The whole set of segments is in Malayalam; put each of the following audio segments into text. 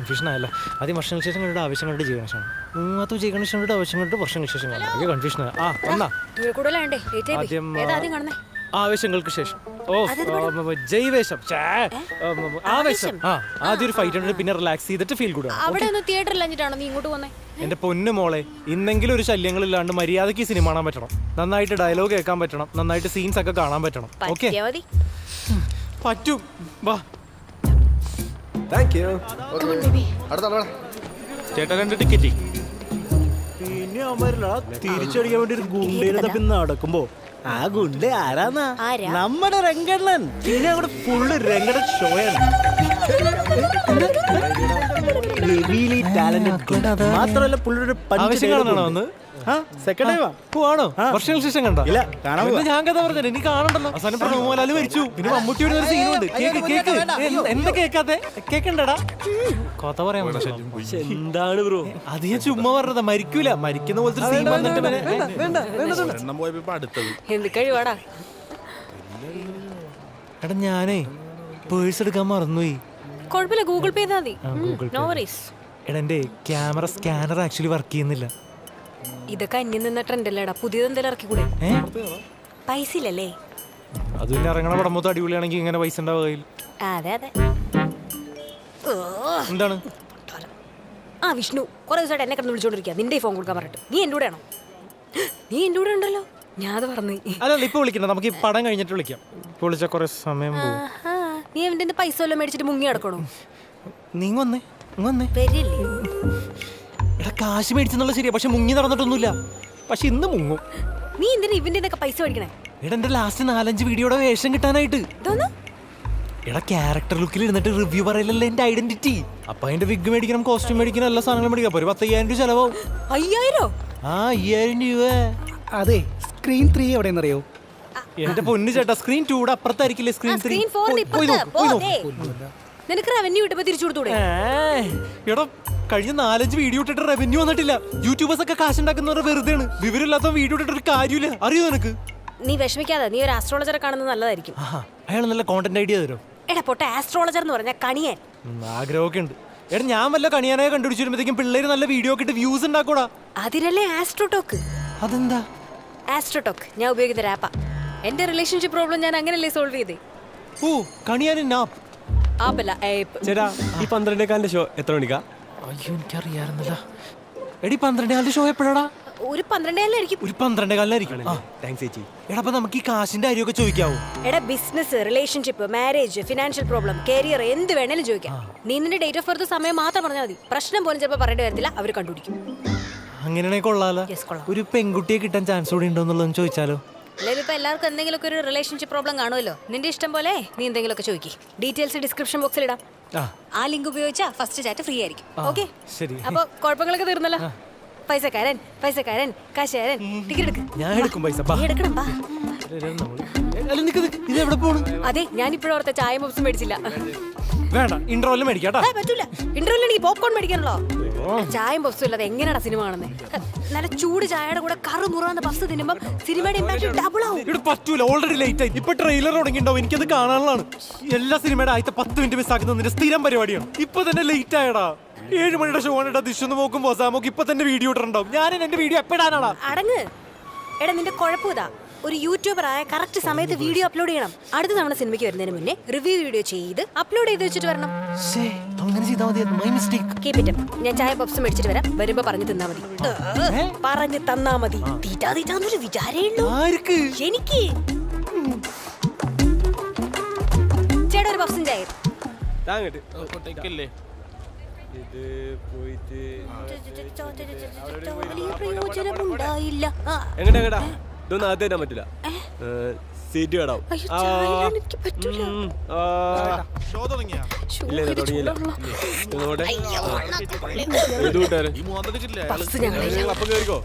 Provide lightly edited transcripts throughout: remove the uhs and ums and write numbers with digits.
കൺഫ്യൂഷൻ ആയല്ലോ. ആദ്യം വർഷങ്ങൾക്ക് ശേഷം കണ്ടിട്ട് ആവശ്യങ്ങളുടെ ജീവനശാണ്, അത് ജീവനശാന്റെ ആവശ്യങ്ങളുടെ വർഷങ്ങൾക്ക് ശേഷം കാണാം. കൺഫ്യൂഷൻ ആദ്യം ആവേശങ്ങൾക്ക് ശേഷം ജൈവേശം ആവേശം ആദ്യം ഒരു ഫൈറ്റ് ഉണ്ട്, പിന്നെ റിലാക്സ് ചെയ്തിട്ട് ഫീൽ ഗുഡ്. എന്റെ പൊന്നു മോളെ, ഇന്നെങ്കിലും ഒരു ശല്യങ്ങളില്ലാണ്ട് മര്യാദയ്ക്ക് സിനിമ കാണാൻ പറ്റണം, നന്നായിട്ട് ഡയലോഗ് കേൾക്കാൻ പറ്റണം, നന്നായിട്ട് സീൻസ് ഒക്കെ കാണാൻ പറ്റണം. ഓക്കെ പറ്റും. വാ ചേട്ടാ 2 ടിക്കറ്റ്. പിന്നെ അവന്മാരില്ല തിരിച്ചടിക്കാൻ വേണ്ടി ഒരു ഗുണ്ടയിലെ തപ്പി നടക്കുമ്പോ ആ ഗുണ്ട ആരാന്നാ? നമ്മുടെ രംഗണ്ണൻ. പിന്നെ അവിടെ ഫുള്ള് രംഗണ്ണൻ ഷോയാണ്. മാത്രമല്ല പുള്ളിയുടെ വർഷങ്ങൾക്ക് ശേഷം കണ്ടോ? ഇല്ല, ഞാൻ കഥ പറഞ്ഞു, എനിക്ക് കാണണ്ടല്ലോ. അവസാനം മോഹൻലാൽ മരിച്ചു, പിന്നെ മമ്മൂട്ടി ഒരു സീനുണ്ട്. എന്താ കേക്കാത്തെ? കേക്കണ്ടടാ, കഥ പറയാൻ എന്താണ് ബ്രോ? അത് ഞാൻ ചുമ്മാ പറഞ്ഞതാ, മരിക്കൂല, മരിക്കുന്ന പോലത്തെ സീൻ വന്നിട്ട് എടാ ഞാനേ പേഴ്സ് എടുക്കാൻ മറന്നുപോയി. ഗൂഗിൾ പേ ചെയ്താ മതി. എടാ എന്റെ ക്യാമറ സ്കാനർ ആക്ച്വലി വർക്ക് ചെയ്യുന്നില്ല. ഇതൊക്കെ അന്യം നിന്ന ട്രെൻഡല്ലേടാ, പുതിയത് എന്തെങ്കിലും ഇറക്കി കൂടെ? പൈസ ഇല്ലല്ലേ? അത് പിന്നെ ഇറങ്ങണ പടം മൊത്തം അടിപൊളിയാണെങ്കിൽ ഇങ്ങനെ പൈസ ഉണ്ടാവുക കയ്യിൽ. അതെ അതെ. എന്താണ് ആ വിഷ്ണു കുറെ ദിവസമായിട്ട് എന്നെ കിടന്ന് വിളിച്ചോണ്ടിരിക്കുക, നിന്റെ ഫോൺ കൊടുക്കാൻ പറഞ്ഞിട്ട്. നീ എന്റെ കൂടെ ആണോ? നീ എന്റെ കൂടെ ഉണ്ടല്ലോ. ഞാൻ അത് പറഞ്ഞു. അല്ല ഇപ്പൊ വിളിക്കണ്ട, നമുക്ക് ഈ പടം കഴിഞ്ഞിട്ട് വിളിക്കാം. ഇപ്പൊ വിളിച്ചാൽ കുറെ സമയം പോകും. നീ എന്റെ പൈസ വല്ലതും മേടിച്ചിട്ട് മുങ്ങി നടക്കണോ? നീ വന്നേ വരില്ലേ? എടാ കാശ് മേടിച്ചെന്നുള്ള ശരിയാ, പക്ഷെ മുങ്ങി നടന്നിട്ടൊന്നുമില്ല. പക്ഷെ ഇന്ന് മുങ്ങും. നീ എന്തിനാ ഇവന്റെ പൈസ മേടിക്കണേ? എടാ എന്റെ ലാസ്റ്റ് 4-5 വീഡിയോയുടെ വേഷം കിട്ടാനായിട്ട്. എടാ ക്യാരക്ടർ ലുക്കിൽ ഇരുന്നിട്ട് റിവ്യൂ പറയലല്ലേ എന്റെ ഐഡന്റിറ്റി. അപ്പൊ അതിന്റെ വിഗ് മേടിക്കണം, കോസ്റ്റ്യൂം മേടിക്കണം, എല്ലാ സാധനങ്ങളും മേടിക്കാം. അപ്പൊ ഒരു 10,000 രൂപ ചെലവാവും. 5,000? ആ 5,000 രൂപ. അതെ, സ്ക്രീൻ 3 എവിടെയെന്നറിയോ? എന്റെ പൊന്നു ചേട്ടാ, സ്ക്രീൻ 2 അപ്പുറത്തായിരിക്കില്ലേ സ്ക്രീൻ 3? നിനക്ക് റവന്യൂ കിട്ടുമ്പോ തിരിച്ചു കൊടുത്തൂടെ? എടാ കഴിഞ്ഞ 4-5 വീഡിയോ ഇട്ടിട്ട് റവന്യൂ വന്നിട്ടില്ല. യൂട്യൂബേഴ്സ് ഒക്കെ കാശ് ഉണ്ടാക്കുന്നവരെ വെറുതെയാണ്. വിവരമില്ലാത്ത വീഡിയോ ഇട്ടിട്ട് ഒരു കാര്യമില്ല, അറിയോ നിനക്ക്? നീ വിഷമിക്കാതെ, നീ ഒരു ആസ്ട്രോളജറെ കാണുന്നത് നല്ലതായിരിക്കും. അയാൾ നല്ല കോണ്ടന്റ് ഐഡിയ തരും. എടാ പൊട്ട, ആസ്ട്രോളജർ എന്ന് പറഞ്ഞാൽ കണിയാൻ. ആഗ്രഹമൊക്കെ ഉണ്ട്. എടാ ഞാൻ വല്ല കണിയാനായ കണ്ടുപിടിച്ചിരുമ്പോഴത്തേക്കും പിള്ളേര് നല്ല വീഡിയോ ഒക്കെ ഇട്ട് വ്യൂസ് ഉണ്ടാക്കൂടാ. അതിനല്ലേ ആസ്ട്രോടോക്ക്. അതെന്താ ആസ്ട്രോടോക്ക്? ഞാൻ ഉപയോഗിക്കുന്ന ആപ്പാ. എന്റെ റിലേഷൻഷിപ്പ് പ്രോബ്ലം ഞാൻ അങ്ങനെയല്ലേ സോൾവ് ചെയ്തേ. ഓ കണിയാൻ ആപ്പല്ല, ആപ്പ്. ചേട്ടാ ഈ 12:15 ഷോ എത്ര മണിക്കാ? അയ്യോ എനിക്കറിയാറുന്നില്ല. എടി 12:15 ഷോ എപ്പോഴാടാ? ഒരു 12:15 ഒരു 12:15 താങ്ക്സ് ചേച്ചി. എടാ അപ്പൊ നമുക്ക് ഈ കാശിന്റെ കാര്യമൊക്കെ ചോദിക്കാവോ? എടാ business, relationship, marriage, financial problem, career, എന്ത് വേണേലും ചോദിക്കാം. നീ നിന്റെ ഡേറ്റ് ഓഫ് ബർത്ത് സമയം മാത്രം പറഞ്ഞാൽ മതി. പ്രശ്നം പോലും ചിലപ്പോൾ പറയേണ്ടി വരത്തില്ല, അവർ കണ്ടുപിടിക്കും. അങ്ങനെയാണെങ്കിൽ കൊള്ളാലോ. ഒരു പെൺകുട്ടിയെ കിട്ടാൻ ചാൻസ് കൂടി ഉണ്ടോ എന്നുള്ളതെന്ന് ചോദിച്ചാലോ? അല്ലെങ്കിൽ ഇപ്പൊ എല്ലാവർക്കും എന്തെങ്കിലുമൊക്കെ ഒരു റിലേഷൻഷിപ്പ് പ്രോബ്ലം കാണുമല്ലോ. നിന്റെ ഇഷ്ടം പോലെ നീ എന്തെങ്കിലുമൊക്കെ ചോദിക്കും. ഡീറ്റെയിൽസ് ഡിസ്ക്രിപ്ഷൻ ബോക്സിൽ ഇടാം. ആ ലിങ്ക് ഉപയോഗിച്ചാ ഫസ്റ്റ് ചാറ്റ് ഫ്രീ ആയിരിക്കും. ഓക്കെ, അപ്പൊ കുഴപ്പങ്ങളൊക്കെ തീർന്നല്ലോ. പൈസക്കാരൻ കാശുകാരൻ ടിക്കറ്റ് എടുക്ക്. ഞാൻ എടുക്കും പൈസ. എടുക്കണം. അതെ, ഞാൻ ഇപ്പോഴും ഓർത്ത ചായ ബോക്സ് മേടിച്ചില്ല. വേണ്ട, ഇന്റർവെൽ മേടിക്കാട്ടാ. പറ്റൂല, ഇന്റർവെൽ എനിക്ക് പോപ്കോൺ മേടിക്കാനല്ലോ. ചായ ബോക്സും ഇല്ലാതെ എങ്ങനെയാ സിനിമ കാണുന്നത്? നല്ല ചൂട് ചായയുടെ കൂടെ കറുമുറാന്ന് പഫ് തിന്നുമ്പോ സിനിമയുടെ ഇമ്പാക്ട് ഡബിൾ ആവും. ഇവിടെ പറ്റൂല, ഓൾറെഡി ലേറ്റ് ആയി. ഇപ്പൊ ട്രെയിലർ തുടങ്ങിണ്ടാവും, എനിക്കത് കാണാനുള്ളതാണ്. എല്ലാ സിനിമയുടെ ആദ്യത്തെ 10 മിനിറ്റ് മിസ് ആക്കുന്നതിന്റെ സ്ഥിരം പരിപാടിയാണ്. ഇപ്പൊ തന്നെ ലേറ്റ് ആയടാ. 7 മണിയുടെ ഷോ ആണ്. ദിശന്ന് നോക്കും വസാമോക്ക് ഇപ്പൊ തന്നെ വീഡിയോ ഇട്ടുണ്ടാവും. ഞാൻ എന്റെ വീഡിയോ എപ്പോഴാണാ? അടങ്ങ്. എടാ നിന്റെ കുഴപ്പമിതാ, ഒരു യൂട്യൂബർ ആയ കറക്റ്റ് സമയത്ത് വീഡിയോ അപ്ലോഡ് ചെയ്യണം. അടുത്ത തവണ സിനിമയ്ക്ക് വരുന്നതിന് മുന്നേ റിവ്യൂ വീഡിയോ ചെയ്ത് അപ്ലോഡ് ചെയ്ത് വെച്ചിട്ട് വരണം. അങ്ങനെ ചെയ്താൽ മതി. My mistake. Keep it. ഞാൻ ചായ പപ്സ് മേടിച്ചിട്ട് വരാം. വരുമ്പോ പറഞ്ഞു തന്നാ മതി. പറഞ്ഞു തന്നാ മതി. തീറ്റാന്നൊരു വിചാരേ ഉള്ളൂ എനിക്ക്. ചേട്ടാ ഒരു പപ്സും ചായ. എങ്ങടാ ഇതൊന്നും ആദ്യം തരാൻ പറ്റില്ല. സീറ്റ് കേടാവും. ഇല്ല തുടങ്ങിയില്ല. അപ്പൊ കേറിക്കോ.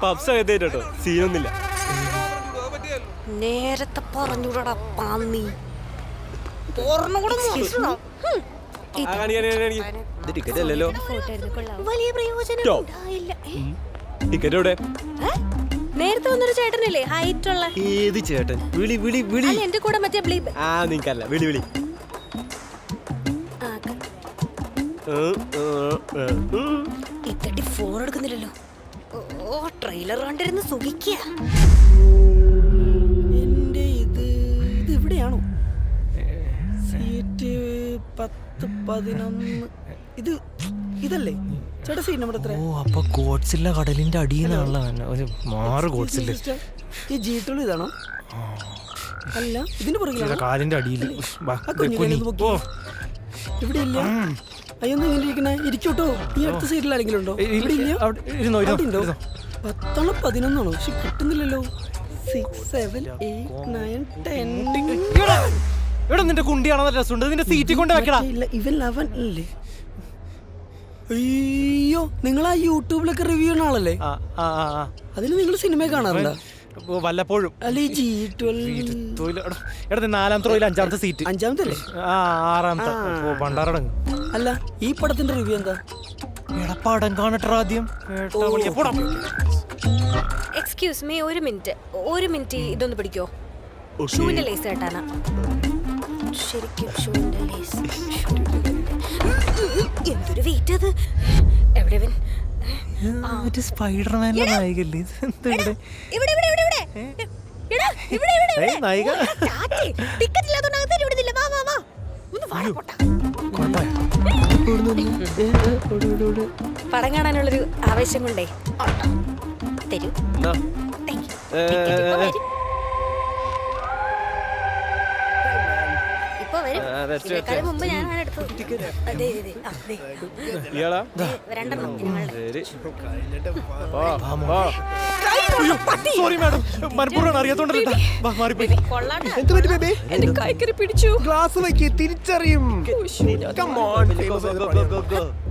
പബ്സ് കേട്ടോ, സീനൊന്നുമില്ല. നേരത്തെ പറഞ്ഞൂടാ പാന്നി. ടിക്കറ്റ് അല്ലല്ലോ. വലിയ പ്രയോജനം. ടിക്കറ്റ് എവിടെ? നേരത്തെ വന്നൊരു ചേട്ടനില്ലേ ഹൈറ്റ് ഉള്ള? ഏത് ചേട്ടൻ? വിളി വിളി വിളി. അല്ല എന്റെ കൂടെ മറ്റേ ആ നിനക്കല്ല, വിളി വിളി. ഫോൺ എടുക്കുന്നില്ലല്ലോ. ഓ ട്രെയിലർ കണ്ടിരുന്ന് സുഖിക്കുക. എന്റെ ഇത് ഇവിടെയാണോ? സീറ്റ് 10, 11. ഇതല്ലേ ചേട്ടാ സീറ്റ് നമ്പർ എത്ര? ഓ അപ്പൊ ഗോഡ്സില്ല കടലിന്റെ അടിയെന്നുള്ള ഒരു മാറ് ഗോഡ്സില്ല. ഈ ജീട്ടുള്ള ഇതാണോ? അല്ല ഇതിന്റെ പുറകിലാണ് കാലിന്റെ അടിയിൽ. ഇവിടെ ഇല്ല. അയ്യൊന്നും ഇങ്ങനെ ഇരിക്കണേ. ഇരിക്കോട്ടോ. ഈ അടുത്ത സീറ്റിൽ ആരെങ്കിലും ഉണ്ടോ? ഇവിടെ ഇല്ല. 10 11 പക്ഷെ കിട്ടുന്നില്ലല്ലോ. 6 7 8 9 10. ഇവിടെ നിന്റെ കുണ്ടിയാണോ രസമുണ്ട്? നിന്റെ സീറ്റിൽ കൊണ്ട് വെക്കടാ. ഇവൻ 11 അല്ലേ? അയ്യോ നിങ്ങൾ ആ യൂട്യൂബിലൊക്കെ റിവ്യൂ ചെയ്യുന്ന ആളല്ലേ? അതിൽ നിങ്ങൾ സിനിമ കാണാറുണ്ടോ? വല്ലപ്പോഴും. അല്ല ഈ G12 4ാമത്തെ റോയിൽ 5ാമത്തെ സീറ്റ്. 5ാമത്തെ അല്ലേ? 6ാമത്തെ പണ്ടാറടങ്ങ്. അല്ല ഈ പടത്തിന്റെ റിവ്യൂ എന്താ? പടം കാണട്ടെ ആദ്യം. എക്സ്ക്യൂസ് മീ, ഒരു മിനിറ്റ് ഇതൊന്ന് പിടിക്കോ. ഷൂവിന്റെ ലേസ് കേട്ടാണ്. ശരിക്കും ഷൂവിന്റെ ലേസ്. എന്തൊരു വെയിറ്റ് അത്. എവിടെ സ്പൈഡർമാന്റെ നായികല്ലേ? പടം കാണാനുള്ളൊരു ആവേശം കൊണ്ടേ തരൂ. ഇപ്പൊ വരും. ഇതിനേക്കാളും മുമ്പ് ഞാനാണ് എടുത്തത്. രണ്ടെണ്ണം ഞങ്ങളുടെ. സോറി മാഡം, മനഃപൂർവ്വം അറിയാത്തോണ്ടല്ല. എന്റെ കൈക്കറി പിടിച്ചു. ഗ്ലാസ് വെക്ക്, തിരിച്ചറിയും.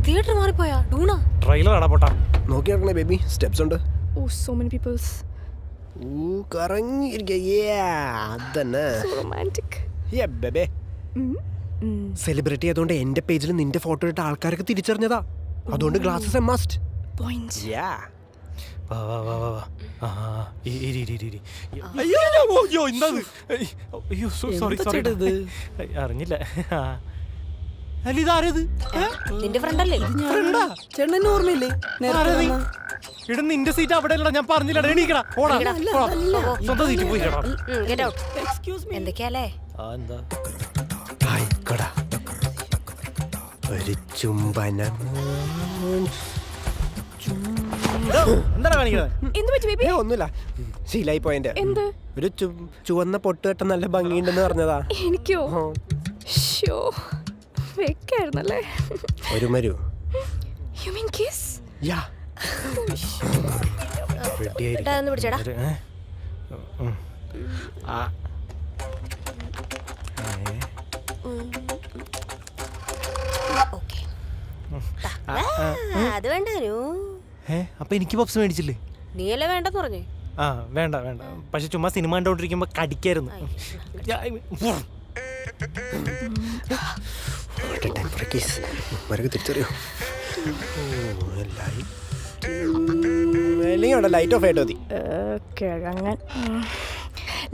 തിയേറ്റർ മാറിപ്പോയാ ഡൂണ. ട്രെയിലർ ആടാ പൊട്ടാ. നോക്കി നടക്കണേ ബേബി, സ്റ്റെപ്സ് ഉണ്ട്. Oh, so many peoples. അതന്നെ Romantic. ബേബേ സെലിബ്രിറ്റി ആയതുകൊണ്ട് എന്റെ പേജിൽ നിന്റെ ഫോട്ടോ ഇട്ട ആൾക്കാരൊക്കെ തിരിച്ചറിഞ്ഞതാ. അതുകൊണ്ട് ഗ്ലാസസ് എ മസ്റ്റ്. Points. അറിഞ്ഞില്ല. അല്ല ഇതാരത്? നിന്റെ ഫ്രണ്ടല്ലേ? ചേട്ടൻ ഓർമ്മയില്ലേ? ഇട നിന്റെ സീറ്റ് അവിടെ അല്ലടാ. ഞാൻ പറഞ്ഞില്ലടാ. എണീക്കടാ. ഓടാ. സ്വന്തം സീറ്റ് പോയി. എന്തൊക്കെയാലേ? ഒരു ചുംബനം. എന്താണ് കാണിക്കുന്നത്? ഒന്നുമില്ല, ശീലായി പോയന്റെ. ഒരു ചുവന്ന പൊട്ട് കെട്ട നല്ല ഭംഗിയുണ്ടെന്ന് പറഞ്ഞതാ. എനിക്കോ? വെക്കായിരുന്നല്ലേ? ഒരു മരു. You mean kiss? Yeah. ഒന്ന് പിടിച്ചേടാ. അത് വേണ്ടു. അപ്പൊ എനിക്ക് പപ്സ് മേടിച്ചില്ലേ? നീയല്ലേ വേണ്ടെന്ന് പറഞ്ഞു. വേണ്ട വേണ്ട. പക്ഷെ ചുമ്മാ സിനിമ കണ്ടോണ്ടിരിക്കുമ്പോ കടിക്കായിരുന്നു. തിരിച്ചറിയോ? ലൈറ്റ് ഓഫ് ആയിട്ട് മതി.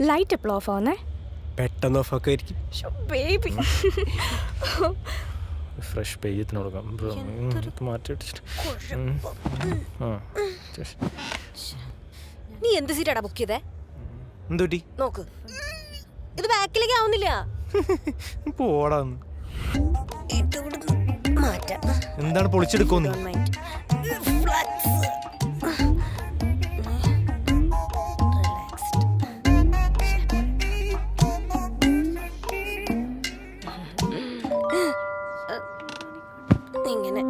ലൈറ്റ് എപ്പോഴും ഓഫ് ആവുന്നേ? പെട്ടെന്ന് ഓഫ് ഒക്കെ ആയിരിക്കും. ഫ്രഷ് പേജത്തിന് കൊടുക്കാം. മാറ്റി നീ എന്ത് സീറ്റാടാ ബുക്ക് ചെയ്തേ? എന്തുപറ്റി? നോക്ക്, ഇത് ബാക്കിലേക്ക് ആവുന്നില്ല. പോടാന്ന്. മാറ്റാം. എന്താണ് പൊളിച്ചെടുക്കോന്ന്? ഇങ്ങനെ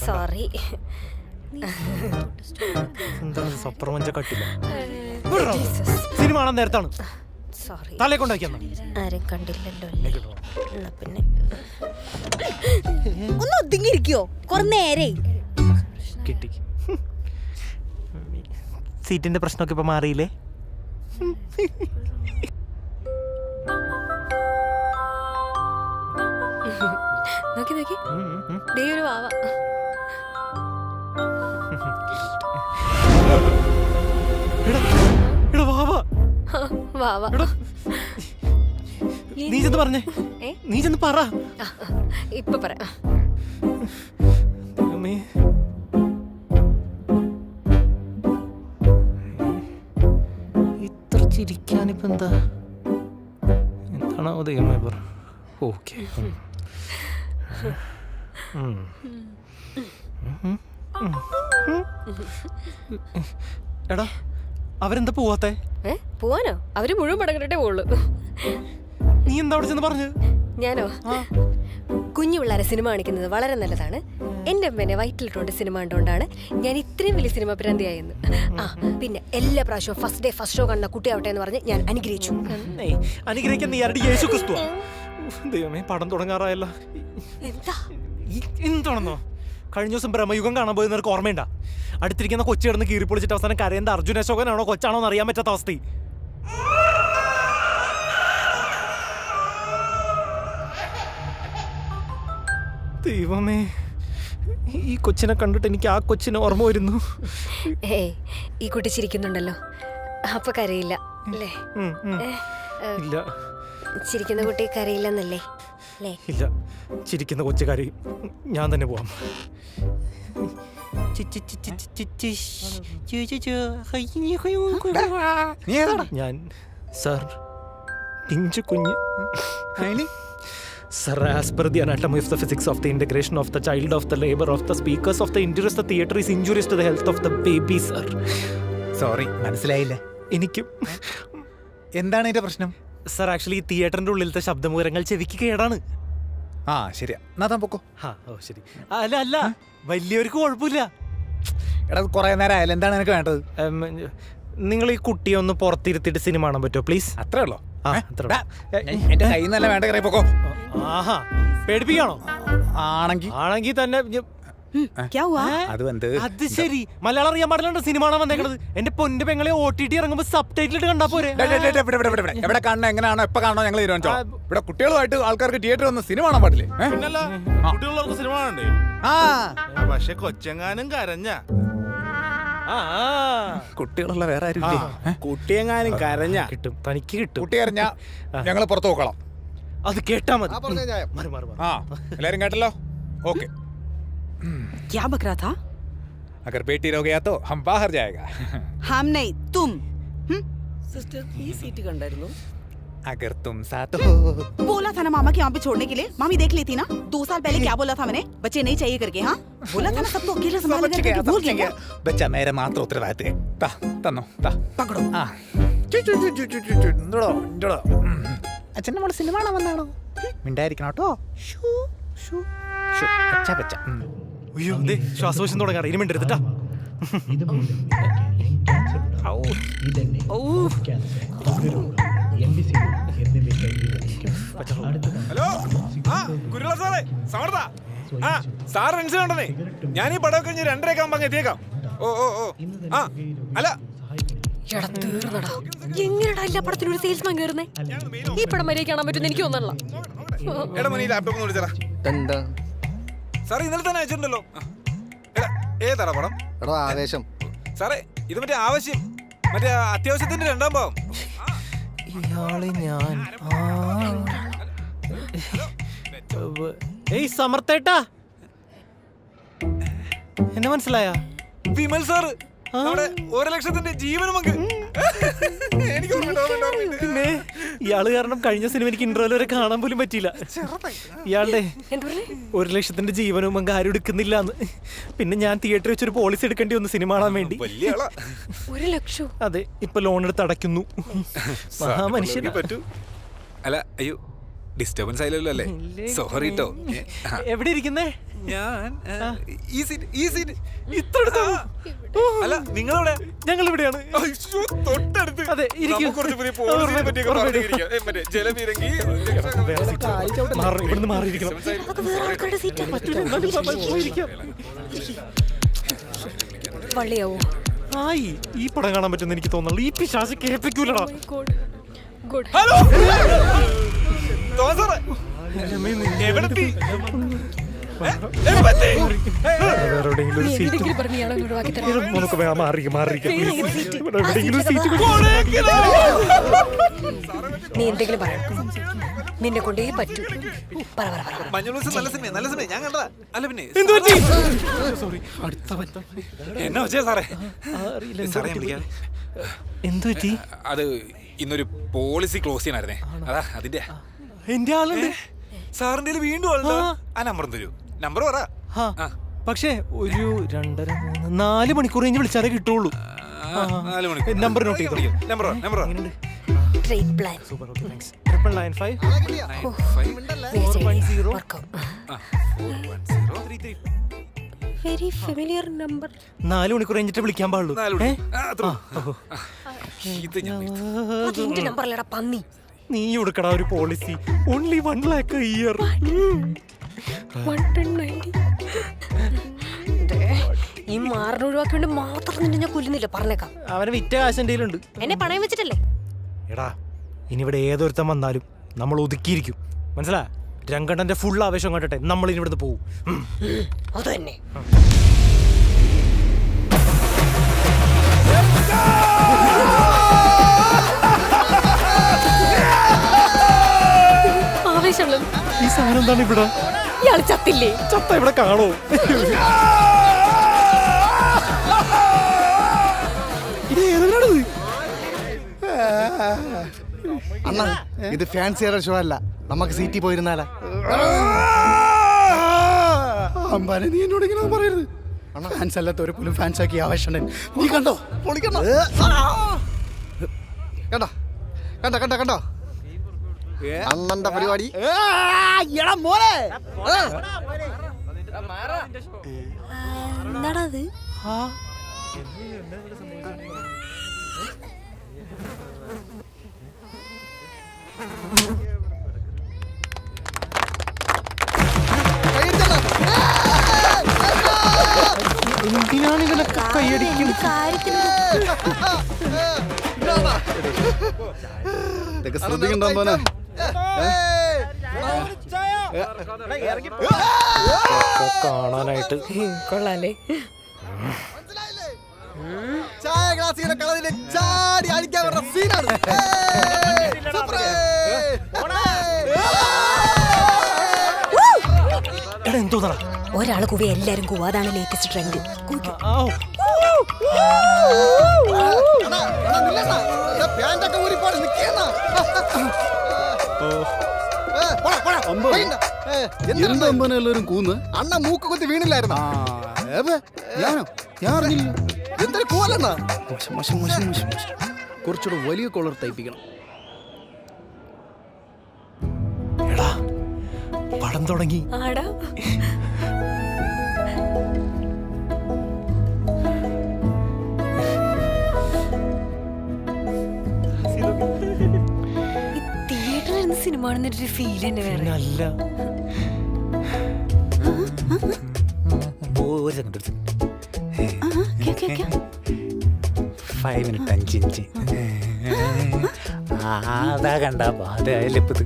സോറി. എന്താണ് സപ്രമഞ്ച കട്ടില്ല? സിനിമ കാണാൻ നേരത്താണ്. സോറി. തലേ കൊണ്ടാക്കിയാ ആരും കണ്ടില്ലല്ലോ. പിന്നെ ഒന്ന് ഒതുങ്ങിയിരിക്കോ? കുറെ നേരെ കിട്ടി. സീറ്റിന്റെ പ്രശ്നമൊക്കെ ഇപ്പൊ മാറിയില്ലേ? നോക്കി നോക്കി. ഒരു വാവ. എടാ വാ വാ. വാ വാ. എടാ നീ ചെന്ന് പറഞ്ഞേ. ഏ? നീ ചെന്ന് പറ. ഇപ്പൊ പറയാം. ദൈവമേ. ഇത്ര ചിരിക്കാനിപ്പോ എന്താ? എന്താണോ ദൈവമേ പറ. ഓക്കെ. എടാ അവരെന്താ പോവാത്തെ? പോവാനോ? അവര് മുഴുവൻ പടം പോവുള്ളൂ. നീ എന്താ അവിടെ ചെന്ന് പറഞ്ഞു? ഞാനോ? കുഞ്ഞു പിള്ളേരെ സിനിമ കാണിക്കുന്നത് വളരെ നല്ലതാണ്. എന്റെ അമ്മേനെ വയറ്റിലിട്ടുകൊണ്ട് സിനിമ കണ്ടുകൊണ്ടാണ് ഞാൻ ഇത്രയും വലിയ സിനിമ ഭ്രാന്തിയായെന്ന്. പിന്നെ എല്ലാ പ്രാവശ്യവും ഫസ്റ്റ് ഡേ ഫസ്റ്റ് ഷോ കാണുന്ന കുട്ടിയാവട്ടെ എന്ന് പറഞ്ഞ് ഞാൻ അനുഗ്രഹിച്ചു. അനുഗ്രഹിക്കാൻ നീ ആരുടെ? യേശു ക്രിസ്തുവാ? ദൈവമേ പടം തുടങ്ങാറായല്ലോ. എന്താണെന്നോ? കഴിഞ്ഞ ദിവസം ബ്രഹ്മയുഗം കാണാൻ പോയി നിനക്ക് ഓർമ്മയുണ്ടാ? അടുത്തിരിക്കുന്ന കൊച്ചു കിടന്ന് കീറിപ്പൊളിച്ചിട്ട് അവസാനം കരയുന്ന അർജുന അശോകനാണോ കൊച്ചാണോ എന്ന് അറിയാൻ പറ്റാത്ത അവസ്ഥ. ദൈവമേ ഈ കൊച്ചിനെ കണ്ടിട്ട് എനിക്ക് ആ കൊച്ചിനെ ഓർമ്മ വരുന്നു. ഈ കുട്ടി ചിരിക്കുന്നുണ്ടല്ലോ, അപ്പൊ കരയില്ല അല്ലേ? ഇല്ല, ചിരിക്കുന്ന കുട്ടി കരയില്ലെന്നല്ലേ? ഇല്ല, ചിരിക്കുന്ന കൊച്ചു കരയും. ഞാൻ തന്നെ പോവാം. ഞാൻ സർ പിഞ്ചു കുഞ്ഞ്. Sir, as per the anatomy of the physics of the integration of the child, of the labor, of the speakers, of the interiors, the theatre is injurious to the health of the baby, sir. Sorry, മനസ്സിലായില്ല. എനിക്കും. എന്താണ് ഇതിന്റെ പ്രശ്നം? സർ ആക്ച്വലി ഈ തിയേറ്ററിന്റെ ഉള്ളിലത്തെ ശബ്ദമൂലങ്ങൾ ചെവിക്ക് കേടാണ്. ശരിയാ, എന്നാ താൻ പൊക്കോ. ഓ ശരി. അല്ല വലിയവർക്ക് കുഴപ്പമില്ല. എടാ കുറെ നേരം ആയാലും എന്താണ് എനിക്ക് വേണ്ടത്? നിങ്ങൾ ഈ കുട്ടിയെ ഒന്ന് പുറത്തിരുത്തിയിട്ട് സിനിമ കാണാൻ പറ്റുമോ പ്ലീസ്? അത്രേ ഉള്ളോ? എന്റെ കയ്യിൽ നിന്നല്ല വേണ്ട കയറി പൊക്കോ. പേടിപ്പിക്കാണോ? ആണെങ്കിൽ തന്നെ. അത് ശരി, മലയാളം അറിയാൻ പാടില്ല സിനിമ കാണാൻ വന്നേക്കണത്. എന്റെ പൊന്നു പെങ്ങളെ OTT ഇറങ്ങുമ്പോ സബ് ടൈറ്റിൽ ഇട്ട് കണ്ടാ പോരെ? എവിടെ കാണണം, എങ്ങനെയാണോ, എപ്പോ കാണണോ ഞങ്ങൾ തീരുമാനിച്ചോ. ഇവിടെ കുട്ടികളുമായിട്ട് ആൾക്കാർക്ക് തിയേറ്ററിൽ വന്ന് സിനിമ കാണാൻ പാടില്ലേ? കുട്ടികളുള്ളവർക്ക് സിനിമ കാണണ്ടേ? പക്ഷെ കൊച്ചെങ്ങാനും കരഞ്ഞ കുട്ടികളുള്ള വേറെ ആരും കുട്ടിയെങ്ങാനും കരഞ്ഞ കിട്ടും, തനിക്ക് കിട്ടും. കുട്ടി കരഞ്ഞ ഞങ്ങൾ പുറത്ത് നോക്കണം. അത് കേട്ടാ മതി. എല്ലാരും കേട്ടല്ലോ? ഓക്കെ. क्या बक रहा था? अगर बेटी रो गया तो हम बाहर जाएगा. हम नहीं, तुम. സിസ്റ്റർ ഈ സീറ്റ് കണ്ടായിരുന്നു? अगर तुम साथ हो. बोला था ना मामा के यहाँ पे छोड़ने के लिए. मामी देख ली थी ना 2 साल पहले क्या बोला था मैंने? बच्चे नहीं चाहिए करके. हाँ बोला था ना, सबको अकेले संभालने का. भूल गया? बच्चा मेरे मात्र उतरवाते हैं. ता तनो ता पकड़ो. അച്ഛൻ നമ്മൾ സിനിമ കാണാൻ വന്നാണോ? മിണ്ടായിരിക്കണം കേട്ടോ. അച്ഛാ ബച്ച. അയ്യോ ശ്വാസകോശം തുടങ്ങാറ്. ഇനി മിണ്ടരുതട്ടാ. ഹലോ ഗുരുള സാറേ, സമർത്ഥ സാർ മനസ്സിലുണ്ടെന്നേ. ഞാൻ ഈ പടമൊക്കെ കഴിഞ്ഞ് 2:30 ആകുമ്പോ എത്തിയേക്കാം. അല്ല എങ്ങനെയാ എല്ലാ പടത്തിനും ഒരു സെയിൽസ്മാൻ കയറുന്നേ? ഈ പടം വരെ കാണാൻ പറ്റുന്ന എനിക്ക് തോന്നണല്ലോ. എടാ മണി ലാപ്ടോപ്പ് വിളിച്ചടാ. സാറേ ഇന്നലെ തന്നെ അയച്ചിട്ടുണ്ടല്ലോ. ഏതാടാ പടം? ആവേശം. സാറേ ഇത് മറ്റേ ആവശ്യം, മറ്റേ അത്യാവശ്യത്തിന്റെ 2ാം ഭാഗം. ഇയാള് ഞാൻ ഏയ് സമർത്ഥേട്ടാ, എന്നെ മനസ്സിലായ? വിമൽ സാറ്, നമ്മുടെ 1 ലക്ഷത്തിന്റെ ജീവനും പങ്ക്. പിന്നെ ഇയാള് കാരണം കഴിഞ്ഞ സിനിമ എനിക്ക് ഇന്റർവെൽ വരെ കാണാൻ പോലും പറ്റിയില്ല. ഇയാളുടെ 1 ലക്ഷത്തിന്റെ ജീവനും പങ്ക് ആരും എടുക്കുന്നില്ലാന്ന്. പിന്നെ ഞാൻ തിയേറ്ററിൽ വെച്ചൊരു പോളിസി എടുക്കേണ്ടി വന്നു സിനിമ കാണാൻ വേണ്ടി. 1 ലക്ഷം? അതെ, ഇപ്പൊ ലോൺ എടുത്ത് അടയ്ക്കുന്നു. മഹാമനുഷ്യന് പറ്റൂ. അല്ല അയ്യോ, ഡിസ്റ്റർബൻസ് ആയില്ലല്ലോ അല്ലേ? സോറി ട്ടോ. എവിടെ ഇരിക്കുന്നേ? ഞാൻ ഈ സീറ്റ് അല്ല, നിങ്ങളെവിടെ? ഞങ്ങൾ ഇവിടെയാണ്. തൊട്ടടുത്ത്. അതെ, ഇരിക്കൂ. ജലപീരങ്കി ഇവിടുന്ന് മാറിയിരിക്കണം. വള്ളിയാവോ? ആയി ഈ പടം കാണാൻ പറ്റുന്ന എനിക്ക് തോന്നുന്നു. ഈ പിശാച് കേൾപ്പിക്കൂലടാ. ഹലോ എവിടെത്തി? എവിടെയെങ്കിലും ഒരു സീറ്റ് നമുക്ക് മാറിയിരിക്കും എവിടെയെങ്കിലും സീറ്റ് നീ എന്തെങ്കിലും പറയണം. നിന്നെ കൊണ്ടേ പറ്റൂ. പറ പറ പറ. മഞ്ഞൾ ദിവസം നല്ല സിനിമ നല്ല സിനിമ ഞാൻ കണ്ടതാ. അല്ല പിന്നെ സോറി എന്നാ വെച്ചാ സാറേ സാറേ ഞാൻ വിളിക്കാം. എന്ത് പറ്റി? അത് ഇന്നൊരു പോളിസി ക്ലോസ് ചെയ്യാനായിരുന്നേ. അതാ അതിന്റെ എന്റെ ആളുണ്ട് സാറിന്റെ വീണ്ടും ആളുണ്ടോ? ആ നമ്പർ തരൂ. നമ്പർ പറ. പക്ഷേ ഒരു 2.5 3 4 മണിക്കൂർ കഴിഞ്ഞ് വിളിച്ചാലേ കിട്ടുള്ളൂ. 4 മണിക്കൂർ. നമ്പർ നോട്ട് ചെയ്തോ. Number number trade plan. Super. Okay thanks. 995 410 very familiar number. 4 മണിക്കൂർ കഴിഞ്ഞിട്ട് വിളിക്കാൻ പാടുള്ളൂ. ഇത് ഞാൻ അതിന്റെ നമ്പർ അല്ലടാ പന്നി. നീ കൊടുക്കടാ ഒരു policy. Only 1 lakh a year. 190. ഈ മാറിന് ഒഴിവാക്കിയോണ്ട് മാത്രം നിന്നെ ഞാൻ കൊല്ലുന്നില്ല, പറഞ്ഞേക്കാം. അവനെ വിറ്റ കാശ് എൻ്റെ കയ്യിലുണ്ട്. എന്നെ പണയം വെച്ചിട്ടല്ലേ? എടാ ഇനി ഇവിടെ ഏതൊരുത്തം വന്നാലും നമ്മൾ ഒതുക്കിയിരിക്കും, മനസ്സിലാ? രംഗണ്ണന്റെ ഫുൾ ആവേശം കണ്ടിട്ടെ നമ്മൾ ഇനി ഇവിടുന്ന് പോവും. അത് തന്നെ. ആവേശമുള്ള ഈ സാധനം എന്താണ് ഇവിടെ? ഇയാൾ ചത്തില്ലേ? ചത്ത ഇവിടെ കാണോ? ഇത് ഏതെങ്കിലും അണ്ണാ ഇത് ഫാൻസിയുടെ ഷോ അല്ല, നമുക്ക് സീറ്റിൽ പോയിരുന്നാലാ. അമ്പാനെ നീ എന്നോട് ഇങ്ങനെ പറയരുത്. അണ്ണാ ഫാൻസ് അല്ലാത്തവരെ പോലും ഫാൻസ് ആക്കി ആവശ്യം. നീ കണ്ടോ പൊളിക്കണ്ടോ? കണ്ടോ കണ്ടോ കണ്ടോ കണ്ടോ അണ്ണന്റെ പരിപാടി. എന്താടാ അത്? എന്തിനാണ് ഇവനൊക്കെ കൈയടിക്കും? ഇതൊക്കെ ശ്രദ്ധിക്കണ്ടോ മോനെ? കാണാനായിട്ട് കൊള്ളാലേ. ചായ ഗ്ലാസ് കളഞ്ഞിട്ട് ചാടി അടിക്കാൻ പറഞ്ഞ സീനാണ്. എന്തോന്നാ ഒരാള് കൂവി എല്ലാരും കൂവ, അതാണ് ലേറ്റസ്റ്റ് ട്രെൻഡ്. എല്ലാരും കൂന്ന് അണ്ണ മൂക്ക് കുത്തി വീണില്ലായിരുന്നു. ഞാൻ അറിഞ്ഞില്ല. എന്തൊരു കൂവലെന്നാ. കുറച്ചുകൂടെ വലിയ കോളർ തയ്പ്പിക്കണം. എടാ പടം തുടങ്ങി. ആടാ തിയേറ്ററിൽ ഇരുന്ന് സിനിമ കാണുന്നൊരു ഫീൽ തന്നെ വേറെ. അല്ല 5 minutes 5 inch. അതാ കണ്ടാ അതായാലിപ്പത്.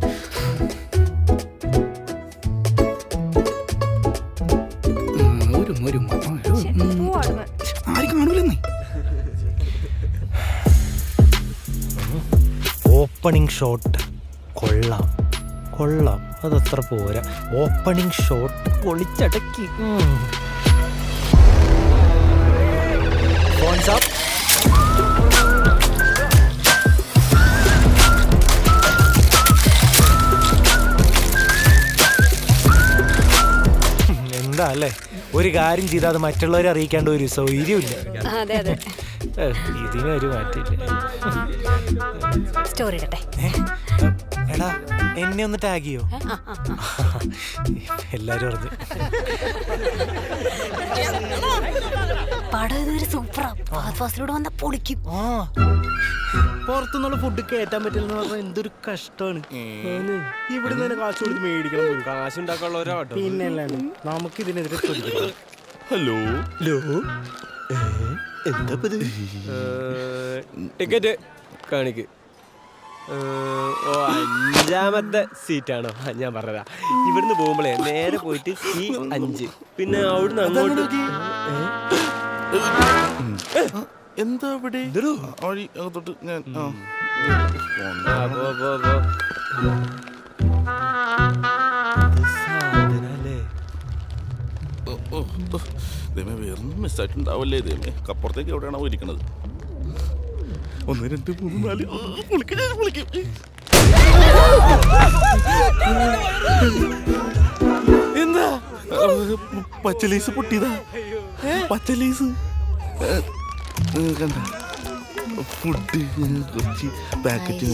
ആരും കാണൂലെന്നേ. ഓപ്പണിംഗ് ഷോട്ട് കൊള്ളാം കൊള്ളാം, അതത്ര പോരാ. ഓപ്പണിംഗ് ഷോട്ട് പൊളിച്ചടക്കി. എന്താ അല്ലേ, ഒരു കാര്യം ചെയ്താൽ അത് മറ്റുള്ളവരെ അറിയിക്കേണ്ട ഒരു സൗകര്യമില്ല. അതെ അതെ. ഇതിനൊരു മാറ്റില്ല. സ്റ്റോറി ഇടട്ടെ. എടാ എന്നെ ഒന്ന് ടാഗ് ചെയ്യോ? എല്ലാരും അറിഞ്ഞു. പടം ഇതുവരെ സൂപ്പറാ. ഫാസ്റ്റിലൂടെ വന്നാ പൊളിക്കും. പുറത്തുനിന്നുള്ള ഫുഡ് കയറ്റാൻ പറ്റില്ലെന്ന് പറഞ്ഞാൽ എന്തൊരു കഷ്ടമാണ്. ഇവിടെ നിന്ന് കാശ് കൊടുത്ത് മേടിക്കണം പോലും. കാശ് ഉണ്ടാക്കാനുള്ള ഒരാട്ടോ. പിന്നെ അല്ലാണ്ട് നമുക്ക് ഇതിനെതിരെ ഹലോ എന്താ ടിക്കറ്റ് കാണിക്ക്. ഓ 5ാമത്തെ സീറ്റാണോ? ഞാൻ പറഞ്ഞതാ. ഇവിടുന്ന് പോകുമ്പോഴേ നേരെ പോയിട്ട് ഈ 5, പിന്നെ അവിടുന്ന് അങ്ങോട്ട്. എന്താ ഇവിടെ അകത്തോട്ട് ഞാൻ ദൈവമേ വേറൊന്നും മിസ്സായിട്ടുണ്ടാവല്ലേ ദൈവമേ. കപ്പുറത്തേക്ക് എവിടെയാണോ ഇരിക്കണത്? 1 2 3 4 വിളിക്കും. എന്താ പച്ചലേസ് പൊട്ടിയതാ? പച്ചലേസ് കണ്ട ഫുഡ് കുറച്ച് പാക്കറ്റ്